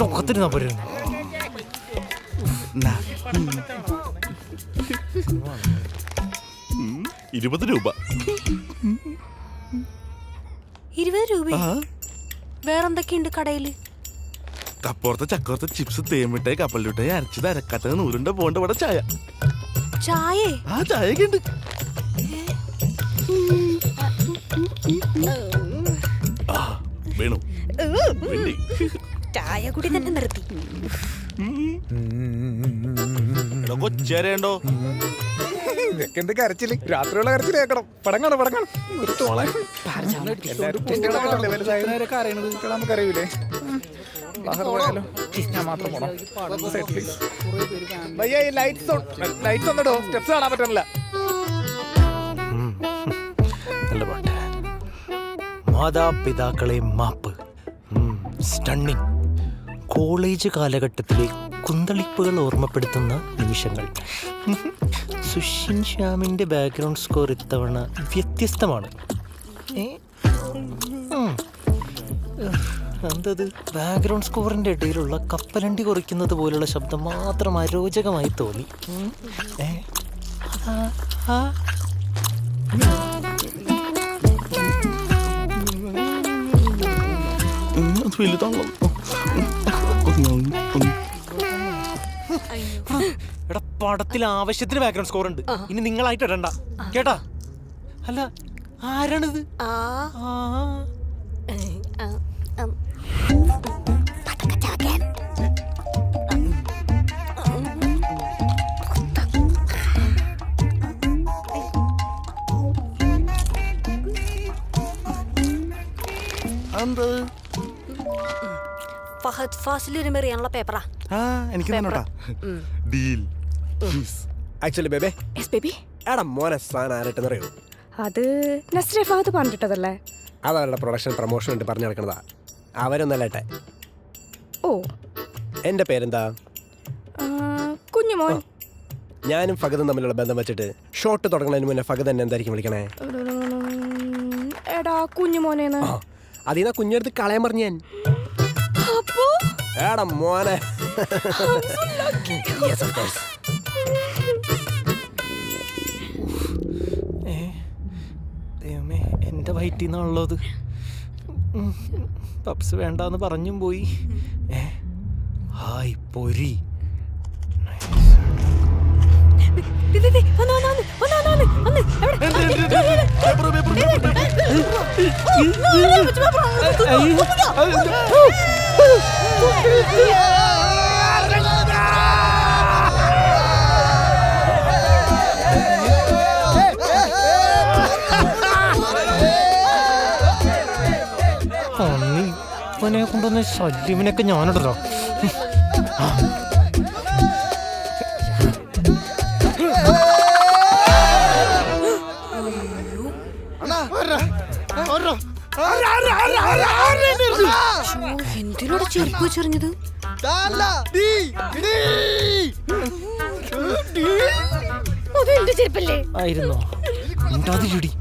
ഒക്കത്തിരുന്നാ പോരെ. 20 രൂപ. 20 രൂപ? വേറെന്തൊക്കെയുണ്ട് കടയില്? കപ്പുറത്തെ ചക്കോറത്തെ ചിപ്സ്, തേമിട്ടായി, കപ്പലിട്ടായി, അരച്ചത്, അരക്കാത്തത്, നൂലുണ്ട പോണ്ട ഇവിടെ ചായ. ചായ? ആ ചായയൊക്കെ ഉണ്ട്. വേണു ചായ കൂടി തന്നെ നിർത്തി. കൊച്ചേരേണ്ടോ? ഇതൊക്കെ എന്ത് കരച്ചില്? രാത്രിയുള്ള കരച്ചില് കേൾക്കണം. പടങ്ങാണ് നമുക്കറിയൂലേ. ഞാൻ മാത്രം പോണം. ലൈറ്റ്സ് ഒന്നിടോ, സ്റ്റെപ്സ് കാണാൻ പറ്റണില്ല. മാതാപിതാക്കളെ മാപ്പ്. സ്റ്റണ്ണിങ്. കോളേജ് കാലഘട്ടത്തിലെ കുന്തളിപ്പുകൾ ഓർമ്മപ്പെടുത്തുന്ന നിമിഷങ്ങൾ. സുഷിൻ ശ്യാമിന്റെ ബാക്ക്ഗ്രൗണ്ട് സ്കോർ ഇത്തവണ വ്യത്യസ്തമാണ്. എന്തത്? ബാക്ക്ഗ്രൗണ്ട് സ്കോറിന്റെ ഇടയിലുള്ള കപ്പലണ്ടി കുറിക്കുന്നത് പോലുള്ള ശബ്ദം മാത്രം അരോചകമായി തോന്നി. എടാ, പടത്തിൽ ആവശ്യത്തിന് ബാക്ക്ഗ്രൗണ്ട് സ്കോർ ഉണ്ട്. ഇനി നിങ്ങളായിട്ട് ഇടണ്ട കേട്ടാ. അല്ല, ആരാണിത്? ഫഹദ് ഫാസിൽ മെറിയാനുള്ള പേപ്പറാ. എനിക്ക് ഡീൽ. ആക്ച്വലി ബേബേ, എടാ മോനെ സാധനം ആരട്ടെന്നറിയോ? അത് നസ്രിയ ഫഹദ് പറഞ്ഞിട്ടതല്ലേ? അതവരുടെ പ്രൊഡക്ഷൻ പ്രൊമോഷൻ വേണ്ടി പറഞ്ഞു നടക്കണതാ. അവരൊന്നല്ലേട്ടെ. ഓ, എൻ്റെ പേരെന്താ? കുഞ്ഞുമോൻ. ഞാനും ഫഹദും തമ്മിലുള്ള ബന്ധം വെച്ചിട്ട് ഷോട്ട് തുടങ്ങുന്നതിന് മുന്നേ ഫഹദ് എന്നെ എന്തായിരിക്കും വിളിക്കണേ? എടാ കുഞ്ഞുമോനേന്ന്. അതിനാ കുഞ്ഞെടുത്ത് കളയാൻ പറഞ്ഞു ഞാൻ. എടാ മോനെ. ദൈവമേ, എന്റെ വയറ്റിന്നാണുള്ളത്. പപ്സ് വേണ്ടാന്ന് പറഞ്ഞും പോയി. ഹായ് പൊരി. ഇവനെ കൊണ്ടുവന്ന് ശല്യവിനൊക്കെ ഞാനിടല്ലോ. എന്തിനോട് ചെരുപ്പ് ചെറിഞ്ഞത്? അതെന്റെ ചെരുപ്പല്ലേ? ആയിരുന്നോ? ചുടി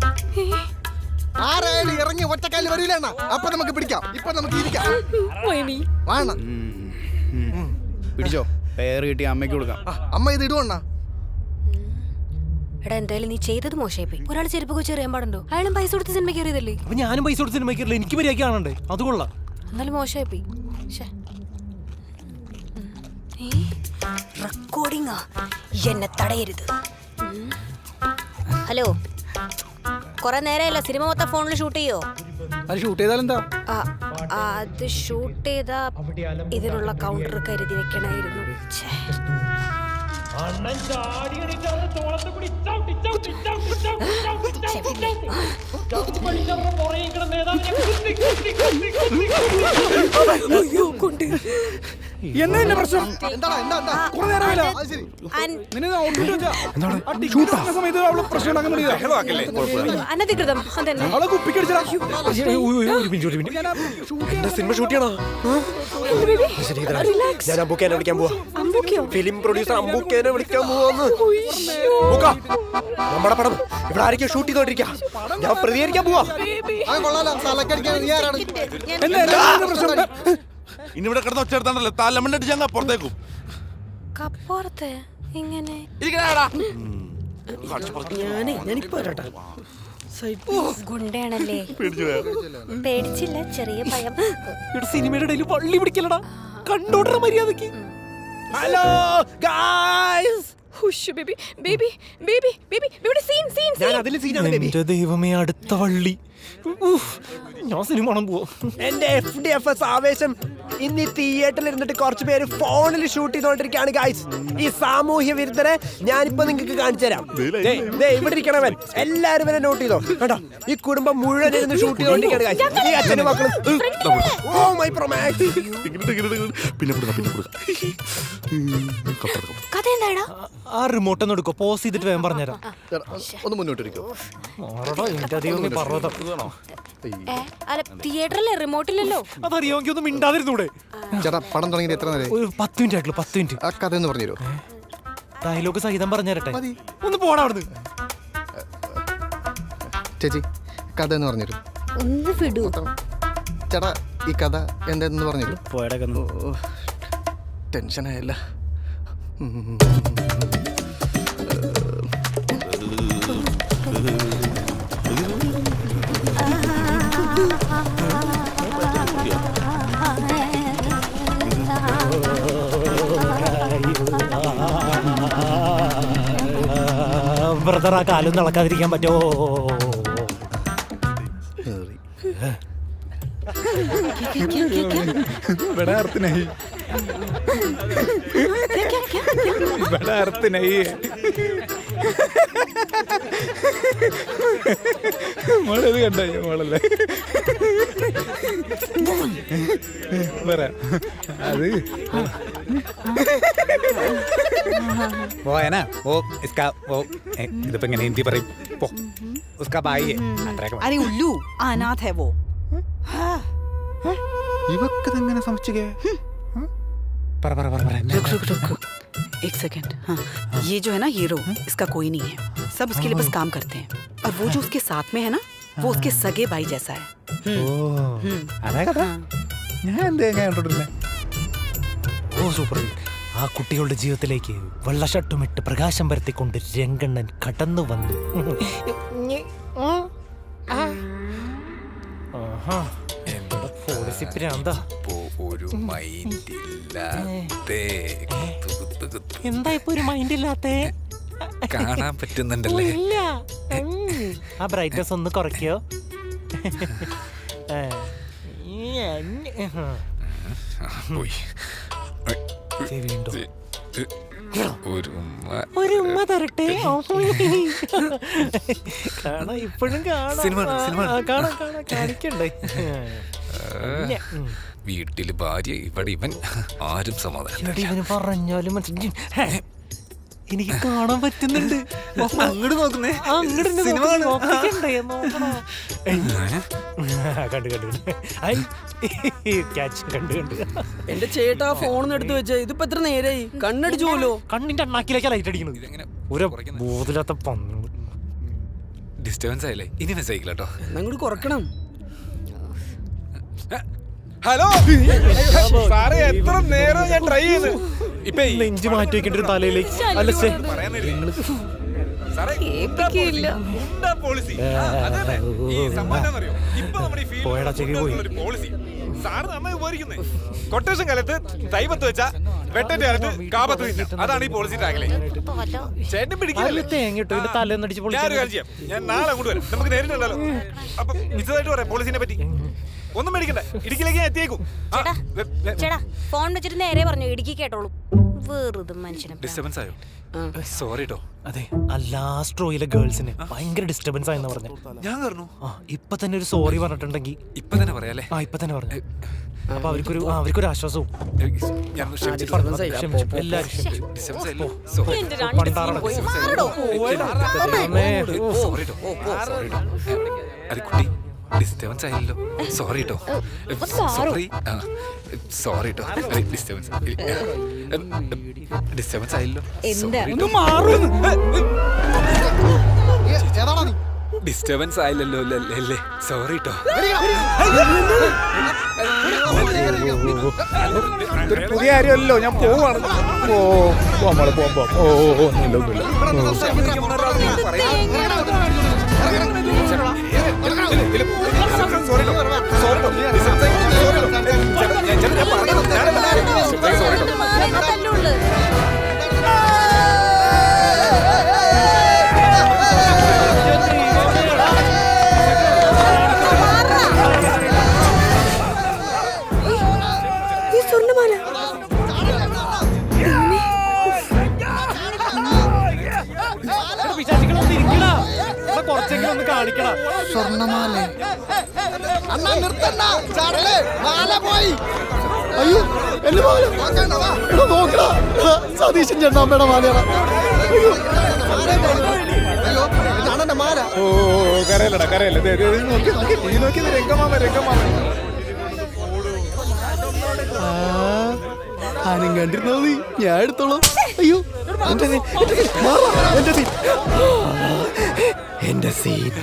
ആരായാലും ഇറങ്ങി ഒറ്റക്കാലിൽ വരില്ല. അപ്പൊ നമുക്ക് പിടിക്കാം. ഇപ്പൊ നമുക്ക് ഇരിക്കാം. പിടിച്ചോ, പേര് കിട്ടി അമ്മയ്ക്ക് കൊടുക്കാം. അമ്മ ഇത് ഇടുവണ്ണ. എടാ, എന്തായാലും നീ ചെയ്തത് മോശമായി. ഒരാൾ ചെരുപ്പ് വെച്ച് എറിയാൻ പാടുണ്ടോ? അയാളും പൈസ കൊടുത്ത് സിനിമ കയറിയതല്ലേ? അപ്പൊ ഞാനും പൈസ കൊടുത്ത് സിനിമ കയറില്ല. എനിക്ക് മര്യാദ കാണണ്ടേ? അത് കൊള്ളാം. എന്നാലും മോശമായി. റെക്കോർഡിംഗാ, എന്നെ തടയരുത്. ഹലോ, കൊറേ നേരമല്ല സിനിമ മൊത്തം ഫോണിൽ ഷൂട്ട് ചെയ്യോ? അത് ഷൂട്ട് ചെയ്താലെന്താ? അത് ഷൂട്ട് ചെയ്താ ഇതിനുള്ള കൗണ്ടർ കരുതി വെക്കണായിരുന്നു. എന്താ എന്റെ പ്രശ്നം? കുറെ നേരമായില്ല. സമയത്ത് അവള് പ്രശ്നം ഉണ്ടാക്കാൻ വേണ്ടിയതാ. അനധികൃതം അതന്നെ. അവളെ കുപ്പിക്കടിച്ചടാ. സിനിമ ഷൂട്ട് ചെയ്യണോ? ഞാൻ അമ്പൂക്കേനെ വിളിക്കാൻ പോവാ. ഫിലിം പ്രൊഡ്യൂസർ അമ്പൂക്കേനെ വിളിക്കാൻ പോവാന്ന്. നമ്മുടെ പടം ഇവിടെ ആരൊക്കെ ഷൂട്ട് ചെയ്തോണ്ടിരിക്കാ. ഞാൻ പ്രതികരിക്കാൻ പോവാ. ഇനി ഇവിടെ കിടന്ന് ഒച്ചെടുത്താണല്ലോ താലമണ്ണടിച്ച് ഞങ്ങൾ പുറത്തേക്കും. കപ്പുറത്ത് ഇങ്ങനെ ഗുണ്ടയാണല്ലേ? പേടിച്ചില്ല, ചെറിയ ഭയം. സിനിമയുടെ ഇടയിൽ വള്ളി പിടിക്കലടാ. കണ്ടോട്ടെ മര്യാദക്ക്. Hello guys. എന്റെ ദൈവമേ, അടുത്ത വള്ളി. ഞാൻ സിനിമ കാണാൻ പോവാ. എന്റെ FDFS ആവേശം ഇന്ന് ഈ തിയേറ്ററിൽ ഇരുന്നിട്ട് കുറച്ച് പേര് ഫോണിൽ ഷൂട്ട് ചെയ്തോണ്ടിരിക്കുകയാണ് ഗായ്സ്. ഈ സാമൂഹ്യ വിരുദ്ധരെ ഞാനിപ്പോ നിങ്ങൾക്ക് കാണിച്ചു തരാം. ഇവിടെ ഇരിക്കണവൻ എല്ലാരും വരെ നോട്ട് ചെയ്തോ. കേട്ടോ, ഈ കുടുംബം മുഴുവൻ ഇരുന്ന് ഷൂട്ട് ചെയ്തോണ്ടിരിക്കുകയാണ് ഗായ്സ്. ഈ അച്ഛനും മക്കളും. Oh my pro max. കഥ എന്താടാ? ആ റിമോട്ട് ഒന്ന് എടുക്കോ, പോസ് ചെയ്തിട്ട് വേഗം പറഞ്ഞുതരാം. ഒന്ന് മുന്നോട്ടിരിക്കോ. എന്റെ ദൈവമേ, പർവ്വതം. അല്ല, തിയേറ്ററിലെ റിമോട്ടില്ലല്ലോ. അതറിയാമെങ്കിൽ ഒന്നും മിണ്ടാതിരുന്നൂടെ? ചേട്ടാ, പടം തുടങ്ങിയിട്ട് എത്ര നേരം? ഒരു 10 മിനിറ്റ് ആയിട്ടുള്ളൂ. 10 മിനിറ്റ്. ആ കഥ എന്ന് പറഞ്ഞുതരോ? ഡയലോഗ് സഹിതം പറഞ്ഞുതരട്ടെ? ഒന്ന് പോടാ അവിടുന്ന്. ചേച്ചി, കഥ എന്ന് പറഞ്ഞുതരും. ഒന്ന് വിടൂ. ചേട്ടാ, ഈ കഥ എന്താന്ന് പറഞ്ഞുതരും. ടെൻഷനായല്ല. ബ്രദർ, ആ കാലം നടക്കാതിരിക്കാൻ പറ്റുമോ? മോളത് കണ്ടോ? മോളല്ലേ അത് वो है ना, वो इसका वो ഇതിപ്പോ എങ്ങനെ ഹിന്ദി പറയും? उसका भाई है. अरे उल्लू, अनाथ है वो. ഇവക്കെങ്ങനെ സംശയിക്കേ? एक सेकंड. हाँ, ये जो है ना हीरो, इसका कोई नहीं है. सब उसके लिए बस काम करते हैं. और वो जो उसके साथ में है ना, वो उसके सगे भाई जैसा है. അതാ കഥ. ഞാൻ എന്താ കണ്ടോണ്ടിരുന്നേ? ഓ സൂപ്പർ. ആ കുട്ടികളുടെ ജീവിതത്തിലേക്ക് വെള്ള ഷർട്ടുമിട്ട് പ്രകാശം പരത്തിക്കൊണ്ട് രംഗണ്ണൻ കടന്നു വന്നു. എന്താ ഇപ്പൊ ഒരു മൈൻഡ് ഇല്ലാത്തേ? കാണാൻ പറ്റുന്നുണ്ടല്ലേ? ഇല്ല. ആ ബ്രൈറ്റ്നസ് ഒന്ന് കുറയ്ക്കോ? ഒരു ഉമ്മ തരട്ടെ? കാണാം, ഇപ്പോഴും കാണാം. കാണിക്കണ്ടേ? വീട്ടില് ഭാര്യ, ഇവിടെ ഇവൻ. ആരും സമാധാനം. ഇവന് പറഞ്ഞാലും എനിക്ക് കാണാൻ പറ്റുന്നുണ്ട്. അങ്ങോട്ട് നോക്കുന്നേ. എന്റെ ചേട്ടാ ഫോൺ എടുത്ത് വെച്ച ഇതിപ്പോ എത്ര നേരായി? കണ്ണടിച്ചു പോലോ. കണ്ണിന്റെ അണ്ണാക്കിലേക്കാ ലൈറ്റ് അടിക്കുന്നത്. ഒരു ബോധമില്ലാത്ത പന്നി. ഡിസ്റ്റർബൻസ് ആയില്ലേ? ഇനി മെസ്സേജ് കേട്ടോ. അങ്ങോട്ട് കുറക്കണം. ഹലോ സാറേ, എത്ര നേരം ഞാൻ ട്രൈ ചെയ്ത്. ഇപ്പൊ നെഞ്ച് മാറ്റി വെക്കേണ്ട ഒരു തലയിലേക്ക്. അല്ല കൊട്ടേഷൻ കാലത്ത് തൈപത്ത് വെച്ച വെട്ടന്റെ അടുത്ത് കാപത്ത് തിന്നാം. അതാണ് ഈ പോളിസി ടാഗിലെ. ചേട്ടൻ പിടിക്കില്ല. തേങ്ങ ഇട്ടു ഇതിന്റെ തലേന്നടിച്ച് ഞാനൊരു കാര്യം ചെയ്യാം. ഞാൻ നാളെ അങ്ങോട്ട് വരാം. നമുക്ക് നേരിട്ടുണ്ടല്ലോ. അപ്പൊ വിശദമായിട്ട് പറയാം പോളിസിനെ പറ്റി. ഒന്നും മേടിക്കണ്ട, ഇടുക്കിയിലേക്ക് ഞാൻ എത്തിയേക്കും. ചേട്ടാ ഫോൺ വെച്ചിട്ട് നേരെ പറഞ്ഞു ഇടുക്കി കേട്ടോളൂ. വെറുതെ മനുഷ്യനെ ഡിസ്റ്റർബൻസ് ആയോ? സോറി ട്ടോ. അതെ ആ ലാസ്റ്റ് റോയിലെ ഗേൾസിന് ഭയങ്കര ഡിസ്റ്റർബൻസ് ആയെന്ന് പറഞ്ഞു. ഞാൻ പറഞ്ഞു ഇപ്പൊ തന്നെ ഒരു സോറി പറഞ്ഞിട്ടുണ്ടെങ്കിൽ ഇപ്പൊ തന്നെ പറയാല്ലേ? ഇപ്പൊ തന്നെ പറഞ്ഞു. അപ്പൊ അവർക്കൊരു ആശ്വാസവും. ഞാൻ ക്ഷമിച്ചു. എല്ലാരും ഡിസ്റ്റർബൻസ് ആയല്ലോ. സോറി എന്റെ രണ്ട് സീൻ പോയി. മാറടോ. സോറി ട്ടോ. അത് കുട്ടി ഡിസ്റ്റർബൻസ് ആയില്ലോ. സോറി ട്ടോ. സോറി. സോറി ട്ടോ. ഡിസ്റ്റർബൻസ് ആയില്ലോ. ഡിസ്റ്റർബൻസ് ആയില്ലല്ലോ അല്ലേ? സോറി ട്ടോ. പുതിയ കാര്യമല്ലോ, ഞാൻ പോവാണ്. കുറച്ചെങ്കിലും ഒന്ന് കാണിക്കണം. സ്വർണ്ണമാല. അണ്ണാ നിർത്തണ്ട, ചാടലേ, മാല പോയി. അയ്യോ എന്റെ മാല. എടാ നോക്കടാ, സതീശൻ ചേട്ടമ്മയുടെ മാലയാണ്. അയ്യോ മാല. ഓ കരയല്ലടാ കരയല്ല. നോക്കി രംഗമാമ. ആരും കണ്ടിരുന്നോ നീ? ഞാൻ എടുത്തോളാം. അയ്യോ എന്റെ സീൻ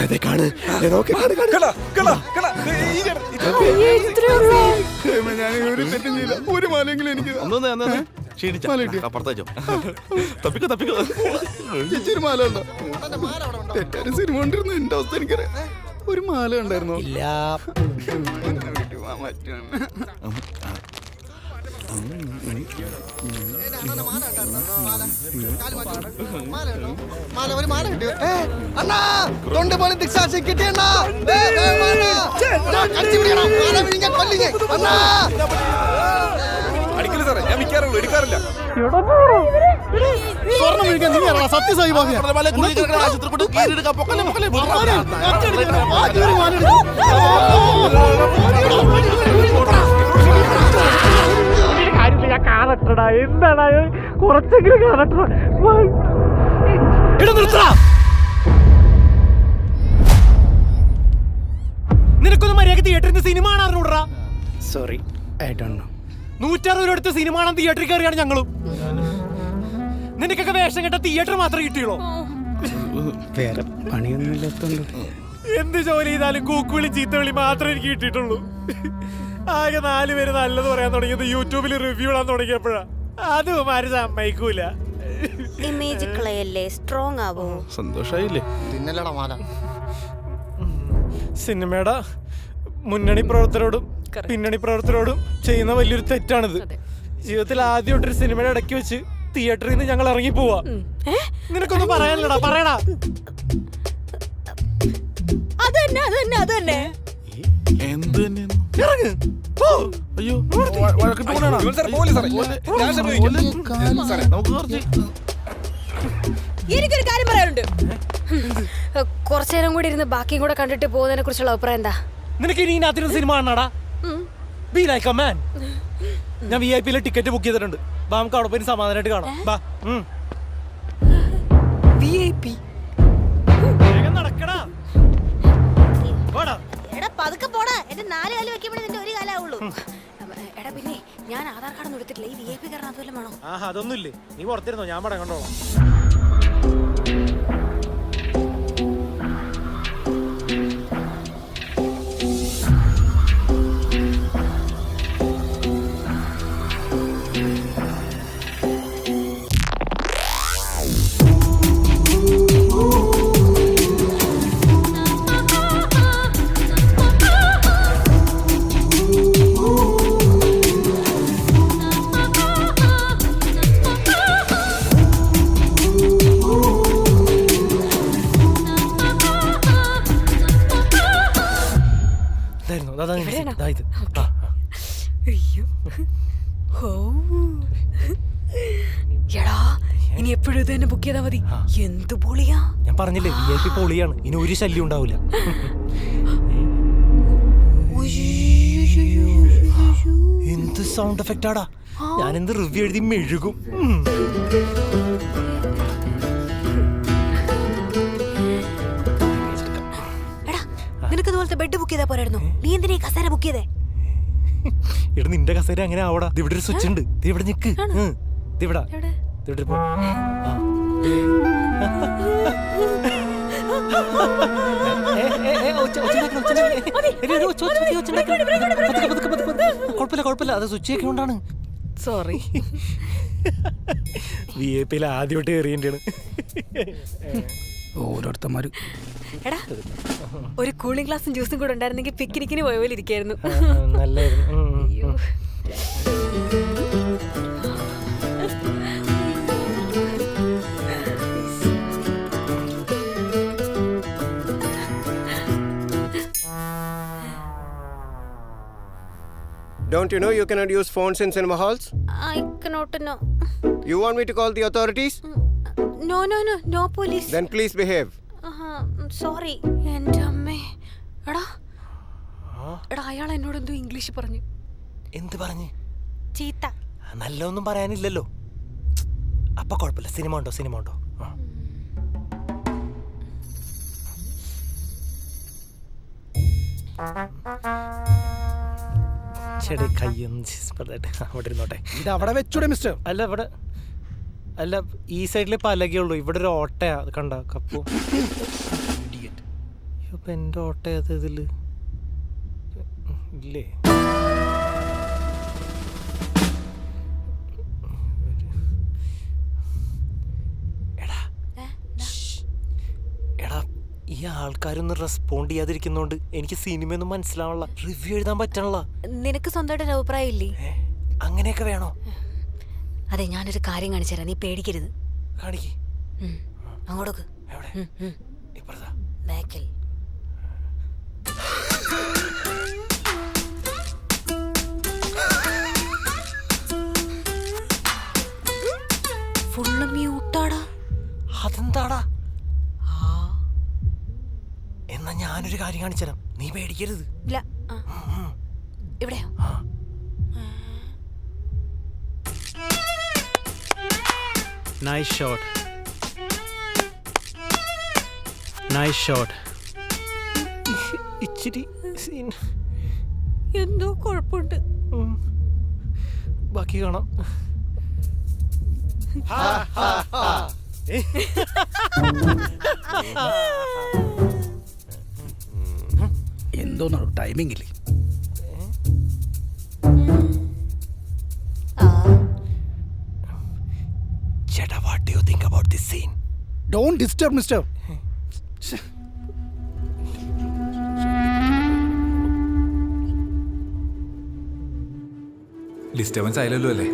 അതെ കാണ്. ഞാൻ ഒരു തെറ്റും ചെയ്യില്ല. ഒരു മാലെങ്കിലും എനിക്ക് ചേച്ചി മാല ഉണ്ടോ? തെറ്റാരും സിനിമ കൊണ്ടിരുന്നു. എന്റെ അവസ്ഥ എനിക്കറിയാം. ഒരു മാല ഉണ്ടായിരുന്നോ? ഇല്ല. അണ്ണാ തൊണ്ട് പോലെ ദിക്സാക്ഷി കിട്ടിയണ്ണാ. അടിക്കില്ല സാറേ, ഞാൻ വിൽക്കാറുള്ളൂ, എടുക്കാറില്ല. സ്വർണ്ണം വിളിക്കാൻ നീ ആരാ? സത്യസായി ഭാഗ്യ എന്താണ് കുറച്ചെങ്കിലും കാണട്ട. നിനക്കൊന്നും മര്യാദ തിയേറ്ററിൽ സിനിമ കാണാറുണ്ടാ? Sorry I don't know. 160 രൂപ എടുത്ത് സിനിമ കാണാൻ തിയേറ്ററിൽ കയറിയാണ് ഞങ്ങളും. നിനക്കൊക്കെ വേഷം കെട്ട തിയേറ്റർ മാത്രമേ കിട്ടിയുള്ളൂ. വേറെ പണിയൊന്നുമില്ലാത്തോണ്ട് എന്ത് ജോലി ചെയ്താലും കൂക്കുവിളി ചീത്തവിളി മാത്രമേ എനിക്ക് കിട്ടിയിട്ടുള്ളൂ. ആകെ 4 പേര് നല്ലത് പറയാൻ തുടങ്ങിയത് യൂട്യൂബിൽ റിവ്യൂ ഇടാൻ തുടങ്ങിയപ്പോഴാ. അതും ആരും സമ്മതിക്കൂല. ഇമേജ് കളയല്ലേ, സ്ട്രോങ് ആവോ. സന്തോഷായില്ലേ? തിന്നലടാ മാല. സിനിമയുടെ മുന്നണി പ്രവർത്തകരോടും പിന്നണി പ്രവർത്തകരോടും ചെയ്യുന്ന വലിയൊരു തെറ്റാണിത്. ജീവിതത്തിൽ ആദ്യമായിട്ടൊരു സിനിമയുടെ ഇടയ്ക്ക് വെച്ച് തിയേറ്ററിൽ നിന്ന് ഞങ്ങൾ ഇറങ്ങി പോവാ. നിനക്കൊന്നും പറയാനില്ലടാ, പറയടാ. അതന്നെ എന്ത് ഇറങ്ങ്. പോ. അയ്യോ എനിക്കൊരു കാര്യം പറയാനുണ്ട്. കുറച്ചു നേരം കൂടി ഇരുന്ന് ബാക്കിയും കൂടെ കണ്ടിട്ട് പോകുന്നതിനെ കുറിച്ചുള്ള അഭിപ്രായം എന്താ? നിനക്ക് ഇനി ഇതിനകത്തിന് സിനിമ കാണാടാ. Be like a man. ഞാൻ VIP ടിക്കറ്റ് ബുക്ക് ചെയ്തിട്ടുണ്ട്. ബാ നമുക്ക് അവിടെ പോയി സമാധാനമായിട്ട് കാണാം. ബാ. VIP നടക്കടാ. എടാ പതുക്കെ പോടാ. എന്റെ 4 കാല് വെക്കുമ്പോഴേ നിന്റെ ഒരു കാലാവുള്ളൂ. എടാ പിന്നെ ഞാൻ ആധാർ കാർഡ് ഒന്നും എടുത്തിട്ടില്ല. ഈ VIP കാരണം അതുവല്ലം വേണോ? അതൊന്നുമില്ലേ, നീ പുറത്തിരുന്നോ, ഞാൻ പടം കണ്ടോളാം. ഉണ്ടായിരുന്നു. അതാ ഞാൻ ഇവിടെയാണോ? ദാ ഇത്. ഓക്കേ. അയ്യോ. ഓ. എടാ, ഇനി എപ്പോഴും ഇത് തന്നെ ബുക്ക് ചെയ്താൽ മതി. എന്ത് പൊളിയാ. ഞാൻ പറഞ്ഞില്ലേ VIP പൊളിയാണ്, ഇനി ഒരു ശല്യം ഉണ്ടാവില്ല. എന്ത് സൗണ്ട് എഫക്റ്റ് ആടാ, ഞാൻ എന്ത് റിവ്യൂ എഴുതി മെഴുകും. എടാ, നിനക്ക് ഇതുപോലത്തെ ബെഡ് ബുക്ക് ചെയ്താ പോരായിരുന്നു. നീ എന്തിനാ ഈ കസേര ബുക്ക് ചെയ്തേ? ഇവിടെ നിന്റെ കസേര അങ്ങനെ ആവടാ. ഇവിടെ ഒരു സ്വിച്ച് ഉണ്ട്, ഇവിടെ നിക്ക്. ഇവിടെ എവിടെ? പോ. കുഴപ്പമില്ല, അത് സ്വിച്ച് ഒക്കെ കൊണ്ടാണ്. സോറി. VIP ആദ്യമായിട്ട് കയറിയാണ്. ഓരോരുത്തന്മാര്. എടാ, ഒരു കൂളിംഗ് ഗ്ലാസും ജ്യൂസും കൂടെ ഉണ്ടായിരുന്നെങ്കിൽ പിക്നിക്കിന് പോയ പോലെ ഇരിക്കായിരുന്നു. നല്ലായിരുന്നു. അയ്യോ. Don't you know you cannot use phones in cinema halls? I cannot know. You want me to call the authorities? No police. Then please behave. Sorry. എൻ്റെ അമ്മേ. എടാ, അയാൾ എന്നോട് എന്തോ ഇംഗ്ലീഷ് പറഞ്ഞു. എന്ത് പറഞ്ഞു? ചീത്ത. നല്ലൊന്നും പറയാനില്ലല്ലോ. അപ്പൊ കുഴപ്പമില്ല. സിനിമ ഉണ്ടോ? ചെടി കയ്യൊന്നും അവിടെ ഇരുന്നോട്ടെ. ഇത് അവിടെ വെച്ചൂടെ മിസ്റ്റർ? അല്ല ഈ സൈഡില് പലകയുള്ളൂ, ഇവിടെ ഒരു ഓട്ടയാ കണ്ട കപ്പു. ഇപ്പൊ എന്റെ ഓട്ട ഇതില് ഇല്ലേ? എടാ, ഈ ആൾക്കാരൊന്നും റെസ്പോണ്ട് ചെയ്യാതിരിക്കുന്നോണ്ട് എനിക്ക് സിനിമയൊന്നും മനസ്സിലാവണല്ല, റിവ്യൂ എഴുതാൻ പറ്റണല്ല. നിനക്ക് സ്വന്തമായിട്ട് ഒരു അഭിപ്രായം ഇല്ലേ? അങ്ങനെയൊക്കെ വേണോ? അതെ, ഞാനൊരു കാര്യം കാണിച്ചു തരാം, നീ പേടിക്കരുത്. കാണിക്ക്. അങ്ങോട്ടേക്ക്. എവിടെ? ഇപ്പഴാ ബാക്കിൽ. ഫുള്ള് മ്യൂട്ടാടാ. അതെന്താടാ? എന്നാ ഞാനൊരു കാര്യം കാണിച്ചുതരാം, നീ പേടിക്കരുത്. ഇല്ല. ഇവിടെയോ? Nice shot. ഇച്ചിരി സീൻ. എന്തോ കുഴപ്പമുണ്ട്. ബാക്കി കാണാം. എന്തോന്നോ ടൈമിംഗ് ഇല്ലേ? ചേട്ടാ, what do you think about this scene? Don't disturb, mister. Disturbance ആയില്ലല്ലോ അല്ലേ?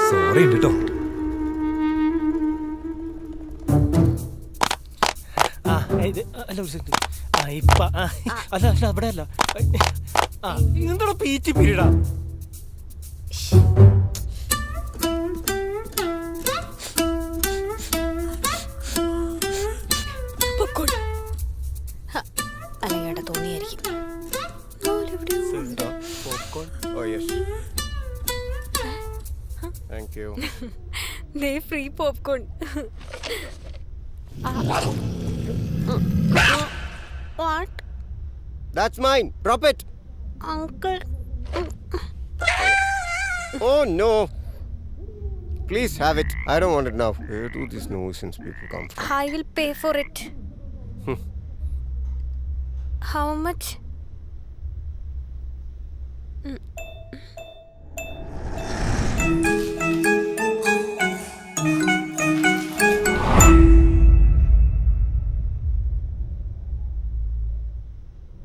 സോറി ഉണ്ട് കേട്ടോ. അല്ല അവിടെ അല്ല. എന്താ പീച്ച് പീരീഡാ? അല്ലെങ്കിൽ തോന്നിയായിരിക്കും. Oh yes. Thank you. They free popcorn. What? That's mine. Drop it. Uncle. Oh no. Please have it. I don't want it now. Where do these nuisance people come from? I will pay for it. How much?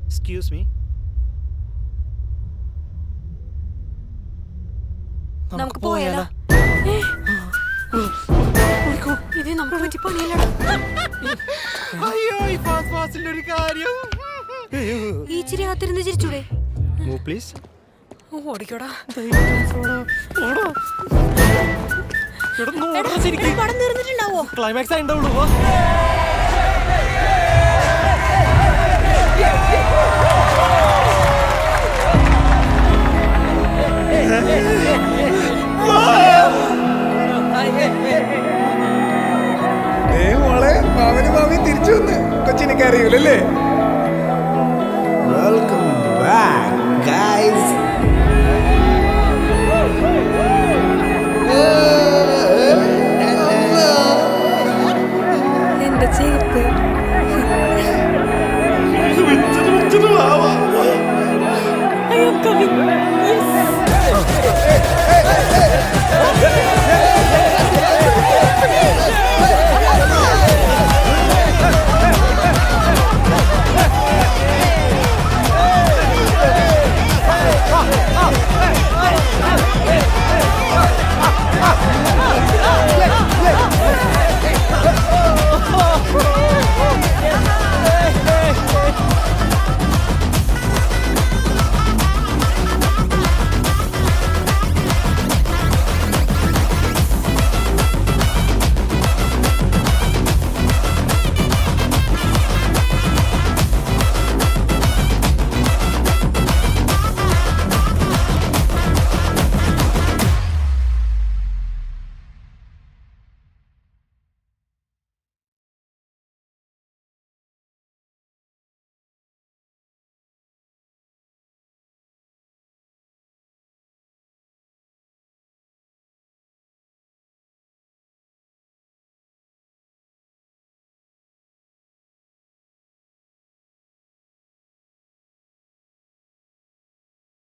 Excuse me. നമുക്ക് പോയാലോ? ഇത് നമുക്ക് പറ്റി പണിയല്ലടാ. അയ്യോ, ഈ ഫാസ്റ്റിന്റെ ഒരു കാര്യം. ഇച്ചിരി അകത്തിരുന്ന് ചിരിച്ചൂടെ? Move please. ഓടിക്കോടാ. എടാ, ശരിക്കും പടം തീർന്നിട്ടുണ്ടാവോ? ക്ലൈമാക്സ് ആയിണ്ടാവുള്ളൂ.